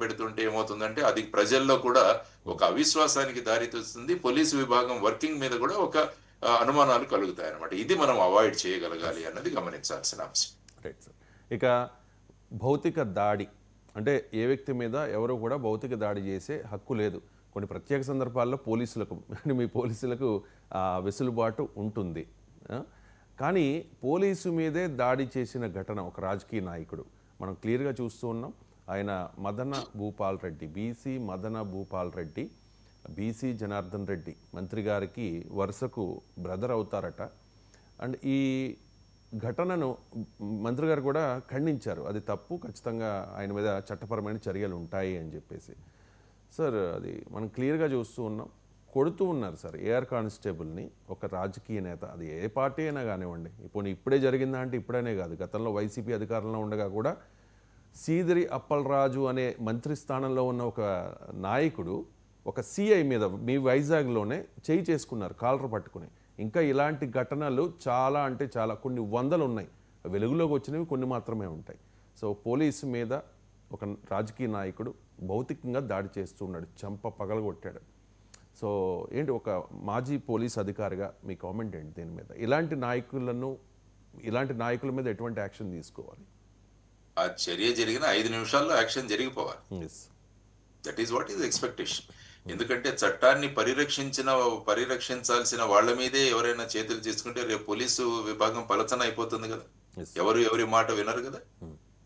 పెడుతుంటే ఏమవుతుందంటే అది ప్రజల్లో కూడా ఒక అవిశ్వాసానికి దారితీస్తుంది. పోలీసు విభాగం వర్కింగ్ మీద కూడా ఒక అనుమానాలు కలుగుతాయి అన్నమాట. ఇది మనం అవాయిడ్ చేయగలగాలి అన్నది గమనించాల్సిన అంశం. Right sir. ఇక భౌతిక దాడి అంటే ఏ వ్యక్తి మీద ఎవరు కూడా భౌతిక దాడి చేసే హక్కు లేదు. కొన్ని ప్రత్యేక సందర్భాల్లో పోలీసులకు మీ పోలీసులకు వెసులుబాటు ఉంటుంది. కానీ పోలీసు మీదే దాడి చేసిన ఘటన ఒక రాజకీయ నాయకుడు మనం క్లియర్గా చూస్తూ ఉన్నాం. ఆయన మదన భూపాల్ రెడ్డి, బీసీ మదన భూపాల్ రెడ్డి, బీసీ జనార్దన్ రెడ్డి మంత్రి గారికి వరుసకు బ్రదర్ అవుతారట. అండ్ ఈ ఘటనను మంత్రి గారు కూడా ఖండించారు. అది తప్పు, ఖచ్చితంగా ఆయన మీద చట్టపరమైన చర్యలు ఉంటాయి అని చెప్పేసి. సార్ అది మనం క్లియర్గా చూస్తూ ఉన్నాం. కొడుతూ ఉన్నారు సార్ ఏఆర్ కానిస్టేబుల్ని ఒక రాజకీయ నేత, అది ఏ పార్టీ అయినా కానివ్వండి. ఇప్పుడు ఇప్పుడే జరిగిందా అంటే ఇప్పుడనే కాదు, గతంలో వైసీపీ అధికారంలో ఉండగా కూడా సీదిరి అప్పలరాజు అనే మంత్రి స్థానంలో ఉన్న ఒక నాయకుడు ఒక సిఐ మీద మీ వైజాగ్లోనే చేయి చేసుకున్నారు కాలర్ పట్టుకుని. ఇంకా ఇలాంటి ఘటనలు చాలా అంటే చాలా, కొన్ని వందలు ఉన్నాయి. వెలుగులోకి వచ్చినవి కొన్ని మాత్రమే ఉంటాయి. సో పోలీసు మీద ఒక రాజకీయ నాయకుడు భౌతికంగా దాడి చేస్తూ ఉన్నాడు, చంప పగలగొట్టాడు. సో ఏంటి, ఒక మాజీ పోలీస్ అధికారిగా మీ కామెంట్ ఏంటి దీని మీద? ఇలాంటి నాయకుల మీద ఎటువంటి యాక్షన్ తీసుకోవాలి? ఆ చర్య జరిగిన 5 నిమిషాల్లో యాక్షన్ జరిగిపోవాలి. That is what is expectation. ఎందుకంటే చట్టాన్ని పరిరక్షించాల్సిన వాళ్ళ మీదే ఎవరైనా చేతులు తీసుకుంటే రేపు పోలీసు విభాగం పలచన అయిపోతుంది కదా, ఎవరి మాట వినరు కదా.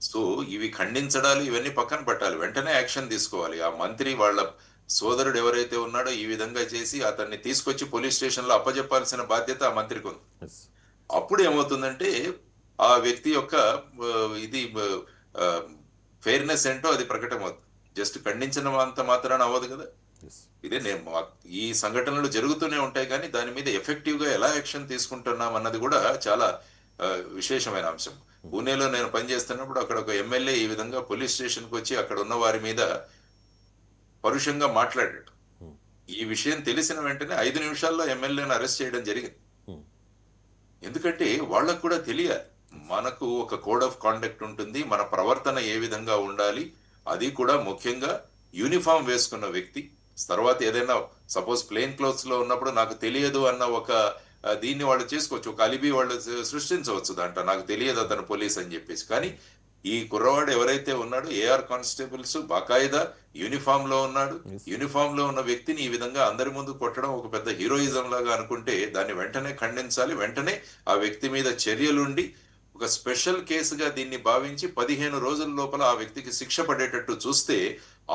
సో ఇవి ఖండించడాలు ఇవన్నీ పక్కన పెట్టాలి, వెంటనే యాక్షన్ తీసుకోవాలి. ఆ మంత్రి వాళ్ళ సోదరుడు ఎవరైతే ఉన్నాడో ఈ విధంగా చేసి అతన్ని తీసుకొచ్చి పోలీస్ స్టేషన్ లో అప్పజెప్పాల్సిన బాధ్యత ఆ మంత్రికి ఉంది. అప్పుడు ఏమవుతుందంటే ఆ వ్యక్తి యొక్క ఇది ఫెయిర్నెస్ ఏంటో అది ప్రకటమవుతుంది. జస్ట్ ఖండించిన అంత మాత్రాన అవ్వదు కదా. ఇదే ఈ సంఘటనలు జరుగుతూనే ఉంటాయి, కానీ దాని మీద ఎఫెక్టివ్ గా ఎలా యాక్షన్ తీసుకుంటున్నాం అన్నది కూడా చాలా విశేషమైన అంశం. పూణేలో నేను పనిచేస్తున్నప్పుడు అక్కడ ఒక ఎమ్మెల్యే ఈ విధంగా పోలీస్ స్టేషన్ కు వచ్చి అక్కడ ఉన్న వారి మీద పరుషంగా మాట్లాడాడు. ఈ విషయం తెలిసిన వెంటనే 5 నిమిషాల్లో ఎమ్మెల్యేని అరెస్ట్ చేయడం జరిగింది. ఎందుకంటే వాళ్ళకు కూడా తెలియాలి, మనకు ఒక కోడ్ ఆఫ్ కాండక్ట్ ఉంటుంది, మన ప్రవర్తన ఏ విధంగా ఉండాలి. అది కూడా ముఖ్యంగా యూనిఫామ్ వేసుకున్న వ్యక్తి తర్వాత ఏదైనా సపోజ్ ప్లెయిన్ క్లోత్స్ లో ఉన్నప్పుడు నాకు తెలియదు అన్న ఒక దీన్ని వాళ్ళు చేసుకోవచ్చు, ఒక అలిబి వాళ్ళు సృష్టించవచ్చు దాంట్లో, నాకు తెలియదు అతను పోలీస్ అని చెప్పేసి. కానీ ఈ కుర్రవాడు ఎవరైతే ఉన్నాడో ఏఆర్ కానిస్టేబుల్స్ బాకాయిదా యూనిఫామ్ లో ఉన్నాడు. యూనిఫామ్ లో ఉన్న వ్యక్తిని ఈ విధంగా అందరి ముందు కొట్టడం ఒక పెద్ద హీరోయిజం లాగా అనుకుంటే దాన్ని వెంటనే ఖండించాలి. వెంటనే ఆ వ్యక్తి మీద చర్యలుండి ఒక స్పెషల్ కేసుగా దీన్ని భావించి 15 రోజుల లోపల ఆ వ్యక్తికి శిక్ష పడేటట్టు చూస్తే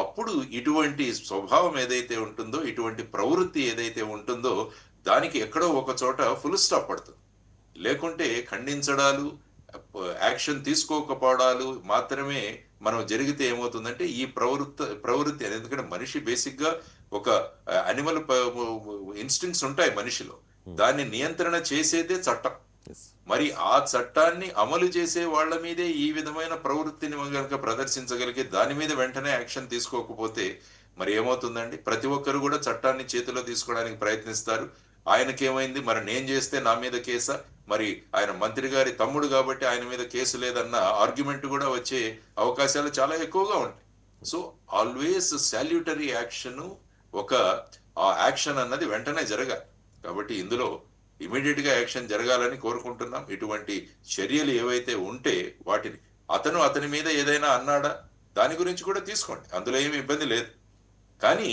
అప్పుడు ఇటువంటి స్వభావం ఏదైతే ఉంటుందో, ఇటువంటి ప్రవృత్తి ఏదైతే ఉంటుందో దానికి ఎక్కడో ఒక చోట ఫుల్ స్టాప్ పడుతుంది. లేకుంటే ఖండించడాలు, యాక్షన్ తీసుకోకపోవడాలు మాత్రమే మనం జరిగితే ఏమవుతుందంటే ఈ ప్రవృత్తి ఎందుకంటే మనిషి బేసిక్ గా ఒక అనిమల్ ఇన్స్టింక్ట్స్ ఉంటాయి మనిషిలో, దాన్ని నియంత్రణ చేసేదే చట్టం. మరి ఆ చట్టాన్ని అమలు చేసే వాళ్ళ మీదే ఈ విధమైన ప్రవృత్తిని కనుక ప్రదర్శించగలిగే దాని మీద వెంటనే యాక్షన్ తీసుకోకపోతే మరి ఏమవుతుందండి? ప్రతి ఒక్కరు కూడా చట్టాన్ని చేతిలో తీసుకోవడానికి ప్రయత్నిస్తారు. ఆయనకేమైంది, మరి నేను చేస్తే నా మీద కేసా, మరి ఆయన మంత్రి గారి తమ్ముడు కాబట్టి ఆయన మీద కేసు లేదన్న ఆర్గ్యుమెంట్ కూడా వచ్చే అవకాశాలు చాలా ఎక్కువగా ఉంటాయి. సో ఆల్వేస్ సాల్యూటరీ యాక్షన్, ఒక ఆ యాక్షన్ అన్నది వెంటనే జరగాలి. కాబట్టి ఇందులో ఇమీడియట్ గా యాక్షన్ జరగాలని కోరుకుంటున్నాం. ఇటువంటి చర్యలు ఏవైతే ఉంటే వాటిని అతని మీద ఏదైనా అన్నాడా దాని గురించి కూడా తీసుకోండి, అందులో ఏమి ఇబ్బంది లేదు. కానీ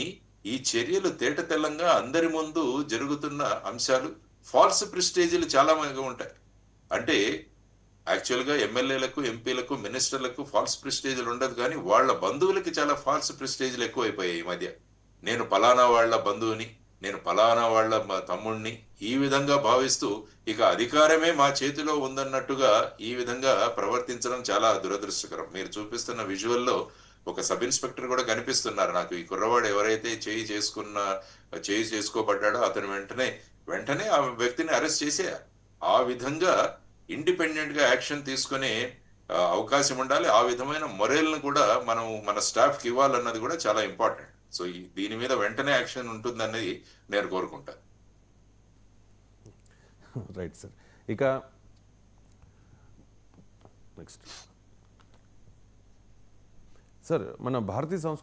ఈ చర్యలు తేట తెల్లంగా అందరి ముందు జరుగుతున్న అంశాలు, ఫాల్స్ ప్రిస్టేజీలు చాలా మందిగా ఉంటాయి. అంటే యాక్చువల్ గా ఎమ్మెల్యేలకు, ఎంపీలకు, మినిస్టర్లకు ఫాల్స్ ప్రిస్టేజీలు ఉండదు, కానీ వాళ్ళ బంధువులకి చాలా ఫాల్స్ ప్రిస్టేజీలు ఎక్కువైపోయాయి ఈ మధ్య. నేను పలానా వాళ్ళ బంధువుని, నేను పలానా వాళ్ళ తమ్ముణ్ణి, ఈ విధంగా భావిస్తూ ఇక అధికారమే మా చేతిలో ఉందన్నట్టుగా ఈ విధంగా ప్రవర్తించడం చాలా దురదృష్టకరం. మీరు చూపిస్తున్న విజువల్లో ఒక సబ్ ఇన్స్పెక్టర్ కూడా కనిపిస్తున్నారు నాకు. ఈ కుర్రవాడు ఎవరైతే చేయి చేసుకోబడ్డాడో అతను వెంటనే ఆ వ్యక్తిని అరెస్ట్ చేసేయాలి. ఆ విధంగా ఇండిపెండెంట్ గా యాక్షన్ తీసుకునే అవకాశం ఉండాలి. ఆ విధమైన మొరేల్ను కూడా మనం మన స్టాఫ్ కి ఇవ్వాలన్నది కూడా చాలా ఇంపార్టెంట్. సో దీని మీద వెంటనే యాక్షన్ ఉంటుందన్నది నేను కోరుకుంటాను. Right sir. ఇక నెక్స్ట్ సార్ మన భారతీయ సంస్కృతి